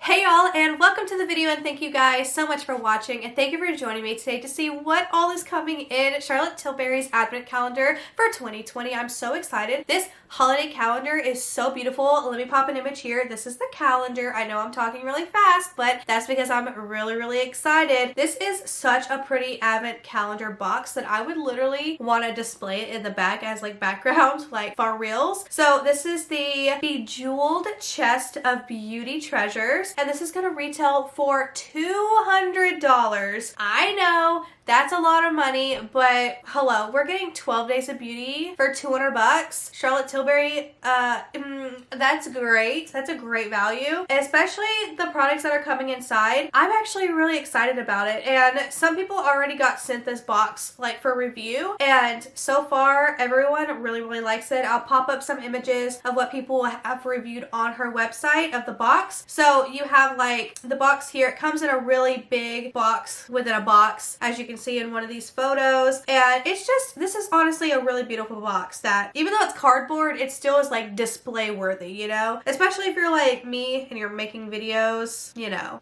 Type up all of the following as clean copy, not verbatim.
Hey y'all, and welcome to the video, and thank you guys so much for watching, and thank you for joining me today to see what all is coming in Charlotte Tilbury's advent calendar for 2020. I'm so excited. This holiday calendar is so beautiful. Let me pop an image here. This is the calendar. I know I'm talking really fast, but that's because I'm really excited. This is such a pretty advent calendar box that I would literally want to display it in the back as like background, like for reals. So this is the Bejeweled chest of beauty treasures, and this is going to retail for $200. I know that's a lot of money, but hello, we're getting 12 days of beauty for 200 bucks. Charlotte Tilbury, that's great. That's a great value, especially the products that are coming inside. I'm actually really excited about it, and some people already got sent this box like for review, and so far everyone really likes it. I'll pop up some images of what people have reviewed on her website of the box. So you have like the box here. It comes in a really big box within a box, as you can see in one of these photos, and it's just, this is honestly a really beautiful box that even though it's cardboard, it still is like display worthy, you know, especially if you're like me and you're making videos, you know.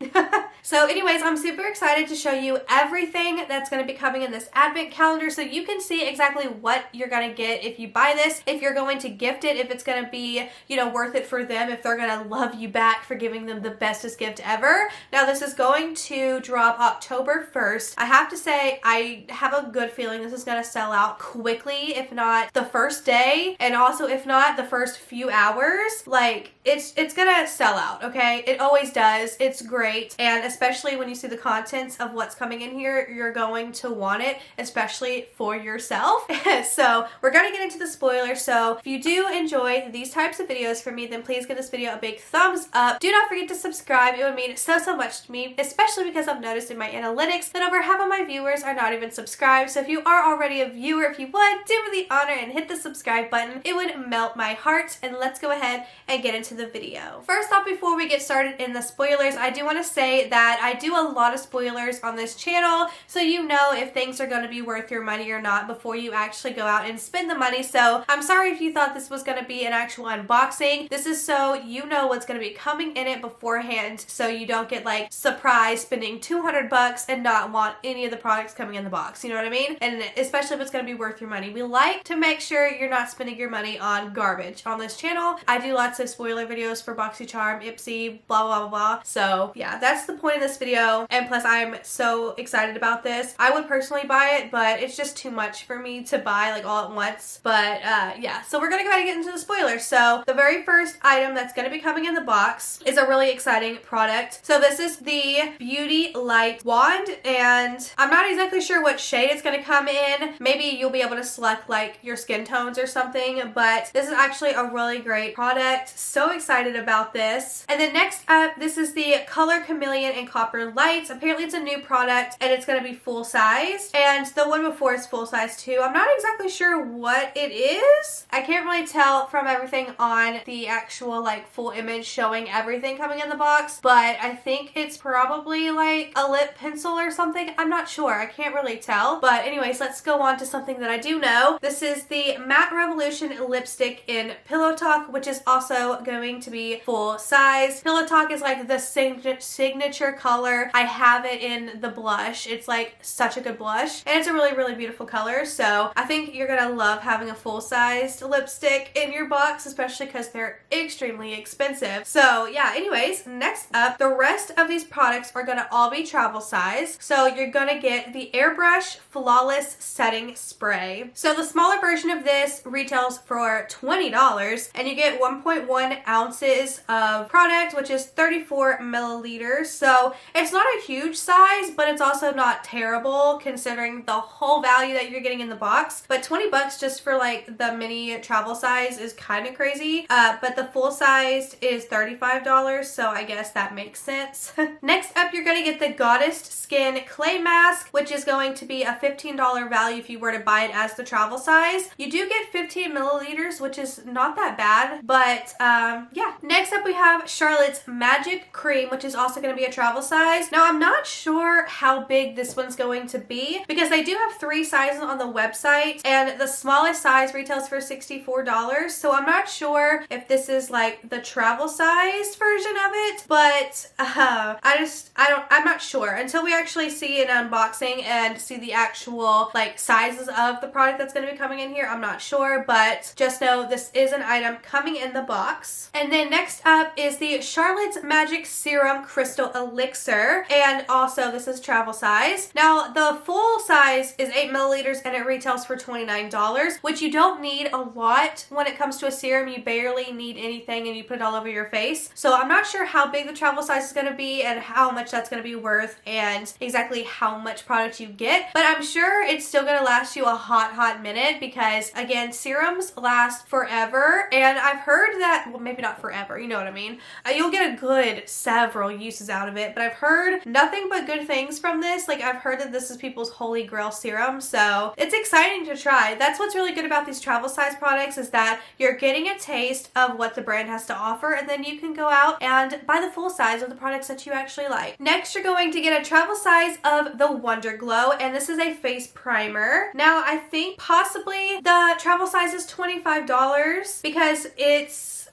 So anyways, I'm super excited to show you everything that's going to be coming in this advent calendar so you can see exactly what you're going to get if you buy this, if you're going to gift it, if it's going to be, you know, worth it for them, if they're going to love you back for giving them the bestest gift ever. Now this is going to drop October 1st. I have to say, I have a good feeling this is going to sell out quickly, if not the first day, and also if not the first few hours. Like it's gonna sell out, okay? It always does. It's great, and especially when you see the contents of what's coming in here, you're going to want it, especially for yourself. So we're gonna get into the spoilers. So if you do enjoy these types of videos from me, then please give this video a big thumbs up. Do not forget to subscribe. It would mean so much to me, especially because I've noticed in my analytics that over half of my viewers are not even subscribed. So if you are already a viewer, if you would do me the honor and hit the subscribe button, it would melt my heart. And let's go ahead and get into the video. First off, before we get started in the spoilers, I do want to say that I do a lot of spoilers on this channel, so you know if things are going to be worth your money or not before you actually go out and spend the money. So I'm sorry if you thought this was going to be an actual unboxing. This is so you know what's going to be coming in it beforehand, so you don't get like surprised spending 200 bucks and not want any of the products coming in the box, you know what I mean? And especially if it's going to be worth your money. We like to make sure you're not spending your money on garbage on this channel. I do lots of spoiler videos for BOXYCHARM, IPSY, blah blah. So yeah, that's the point of this video, and plus I'm so excited about this. I would personally buy it, but it's just too much for me to buy like all at once. But yeah, so we're gonna go ahead and get into the spoilers. So the very first item that's gonna be coming in the box is a really exciting product. So this is the Beauty Light Wand, and I'm not exactly sure what shade it's gonna come in. Maybe you'll be able to select like your skin tones or something, but this is actually a really great product. So excited about this. And then next up, this is the Color Chameleon in Copper Lights. Apparently it's a new product, and it's gonna be full size, and the one before is full size too. I'm not exactly sure what it is. I can't really tell from everything on the actual like full image showing everything coming in the box, but I think it's probably like a lip pencil or something. I'm not sure. I can't really tell. But anyways, let's go on to something that I do know. This is the Matte Revolution lipstick in Pillow Talk, which is also going to be full size. Pillow Talk is like the signature color. I have it in the blush. It's like such a good blush, and it's a really beautiful color. So I think you're gonna love having a full-sized lipstick in your box, especially because they're extremely expensive. So yeah, anyways, next up, the rest of these products are gonna all be travel size. So you're gonna get the Airbrush Flawless Setting Spray. So the smaller version of this retails for $20, and you get 1.1 ounces of product, which is 34 milliliters. So it's not a huge size, but it's also not terrible considering the whole value that you're getting in the box. But 20 bucks just for like the mini travel size is kind of crazy. But the full size is $35, so I guess that makes sense. Next up, you're gonna get the Goddess Skin Clay Mask, which is going to be a $15 value if you were to buy it as the travel size. You do get 15 milliliters, which is not that bad, but yeah. Next up, we have Charlotte's Magic Cream, which is also going to be a travel size. Now, I'm not sure how big this one's going to be because they do have 3 sizes on the website, and the smallest size retails for $64. So I'm not sure if this is like the travel size version of it it, but I'm not sure until we actually see an unboxing and see the actual like sizes of the product that's going to be coming in here. I'm not sure, but just know this is an item coming in the box. And then next up is the Charlotte's Magic Serum Crystal Elixir, and also this is travel size. Now the full size is 8 milliliters and it retails for $29, which you don't need a lot when it comes to a serum. You barely need anything and you put it all over your face. So I'm not sure how big the travel size is going to be and how much that's going to be worth and exactly how much product you get, but I'm sure it's still going to last you a hot minute because again, serums last forever, and I've heard that, well, maybe not forever, you know what I mean. You'll get a good several uses out of it, but I've heard nothing but good things from this. Like, I've heard that this is people's holy grail serum, so it's exciting to try. That's what's really good about these travel size products, is that you're getting a taste of what the brand has to offer, and then you can go out and buy the full size of the products that you actually like. Next, you're going to get a travel size of the Wonder Glow, and this is a face primer. Now, I think possibly the travel size is $25 because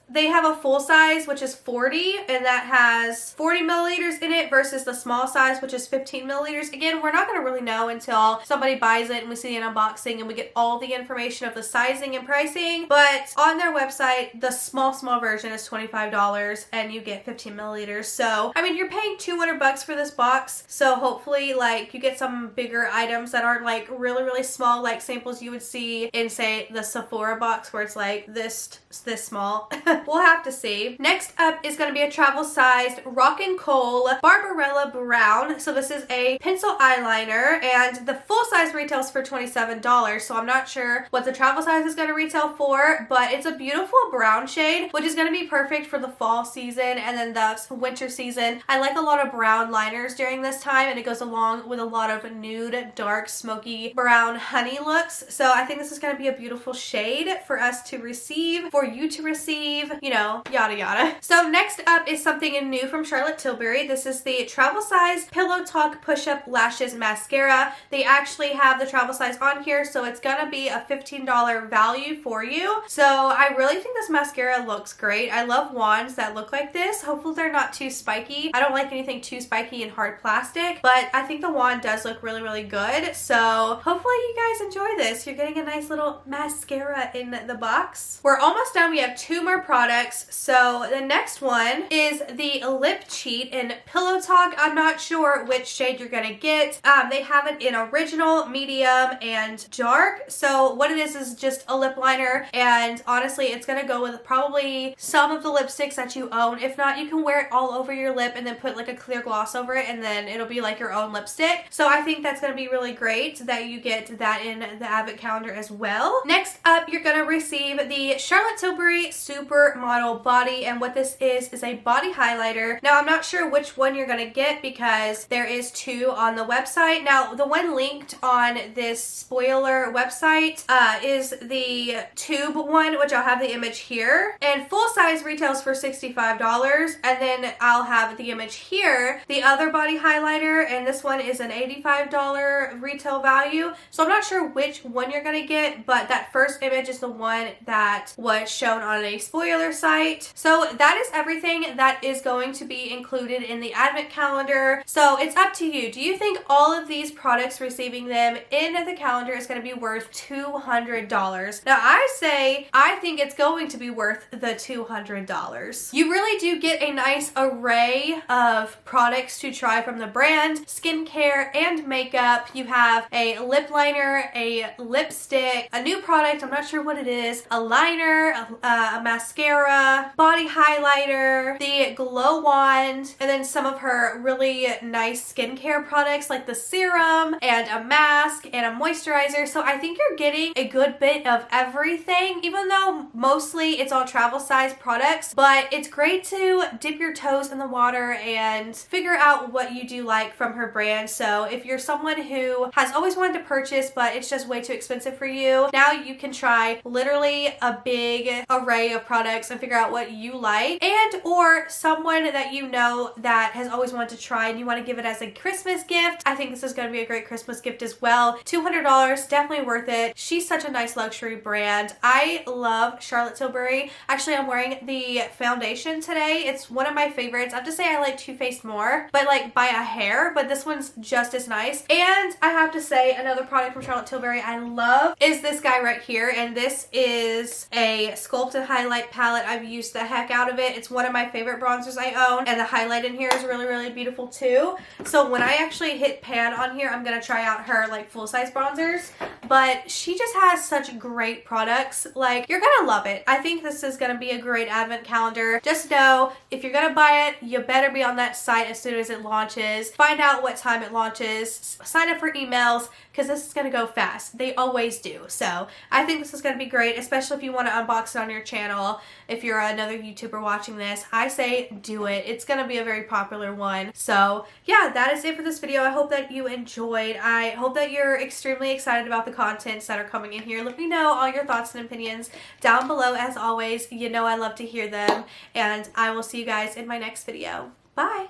they have a full size, which is 40, and that has 40 milliliters in it versus the small size, which is 15 milliliters. Again, we're not going to really know until somebody buys it and we see an unboxing and we get all the information of the sizing and pricing. But on their website, the small version is $25 and you get 15 milliliters. So, I mean, you're paying $200 for this box. So hopefully, like, you get some bigger items that aren't like really small, like samples you would see in, say, the Sephora box where it's like this small. We'll have to see. Next up is going to be a travel-sized Rockin' Coal Barbarella Brown. So this is a pencil eyeliner, and the full size retails for $27. So I'm not sure what the travel size is going to retail for, but it's a beautiful brown shade, which is going to be perfect for the fall season and then the winter season. I like a lot of brown liners during this time, and it goes along with a lot of nude, dark, smoky, brown honey looks. So I think this is going to be a beautiful shade for us to receive, for you to receive, you know, yada yada. So next up is something new from Charlotte Tilbury. This is the travel size Pillow Talk Push-Up Lashes Mascara. They actually have the travel size on here, so it's gonna be a $15 value for you. So I really think this mascara looks great. I love wands that look like this. Hopefully they're not too spiky. I don't like anything too spiky and hard plastic, but I think the wand does look really good. So hopefully you guys enjoy this. You're getting a nice little mascara in the box. We're almost done. We have two more products. So the next one is the Lip Cheat in Pillow Talk. I'm not sure which shade you're gonna get. They have it in original, medium, and dark. So what it is just a lip liner, and honestly it's gonna go with probably some of the lipsticks that you own. If not, you can wear it all over your lip and then put like a clear gloss over it, and then it'll be like your own lipstick. So I think that's gonna be really great that you get that in the Advent calendar as well. Next up, you're gonna receive the Charlotte Tilbury Supermodel Body, and what this is a body highlighter. Now I'm not sure which one you're gonna get because there is two on the website. Now the one linked on this spoiler website is the tube one, which I'll have the image here, and full size retails for $65, and then I'll have the image here, the other body highlighter, and this one is an $85 retail value. So I'm not sure which one you're gonna get, but that first image is the one that was shown on a spoiler site. So that is everything that is going to be included in the Advent calendar. So it's up to you. Do you think all of these products, receiving them in the calendar, is going to be worth $200? Now I think it's going to be worth the $200. You really do get a nice array of products to try from the brand. Skincare and makeup. You have a lip liner, a lipstick, a new product, I'm not sure what it is, a liner, a mascara, body highlighter, the glow wand, and then some of her really nice skincare products like the serum and a mask and a moisturizer. So I think you're getting a good bit of everything, even though mostly it's all travel size products, but it's great to dip your toes in the water and figure out what you do like from her brand. So if you're someone who has always wanted to purchase but it's just way too expensive for you, now you can try literally a big array of products products and figure out what you like, and or someone that you know that has always wanted to try and you want to give it as a Christmas gift. I think this is going to be a great Christmas gift as well. $200, definitely worth it. She's such a nice luxury brand. I love Charlotte Tilbury. Actually, I'm wearing the foundation today. It's one of my favorites. I have to say I like Too Faced more, but like by a hair, but this one's just as nice. And I have to say another product from Charlotte Tilbury I love is this guy right here, and this is a Sculpted highlight palette. I've used the heck out of it. It's one of my favorite bronzers I own, and the highlight in here is really, really beautiful too. So when I actually hit pan on here, I'm gonna try out her like full-size bronzers, but she just has such great products. Like, you're gonna love it. I think this is gonna be a great advent calendar. Just know, if you're gonna buy it, you better be on that site as soon as it launches. Find out what time it launches. Sign up for emails, because this is gonna go fast. They always do. So I think this is gonna be great, especially if you want to unbox it on your channel. If you're another YouTuber watching this, I say do it. It's gonna be a very popular one. So yeah, that is it for this video. I hope that you enjoyed. I hope that you're extremely excited about the contents that are coming in here. Let me know all your thoughts and opinions down below. As always, you know I love to hear them, and I will see you guys in my next video. Bye!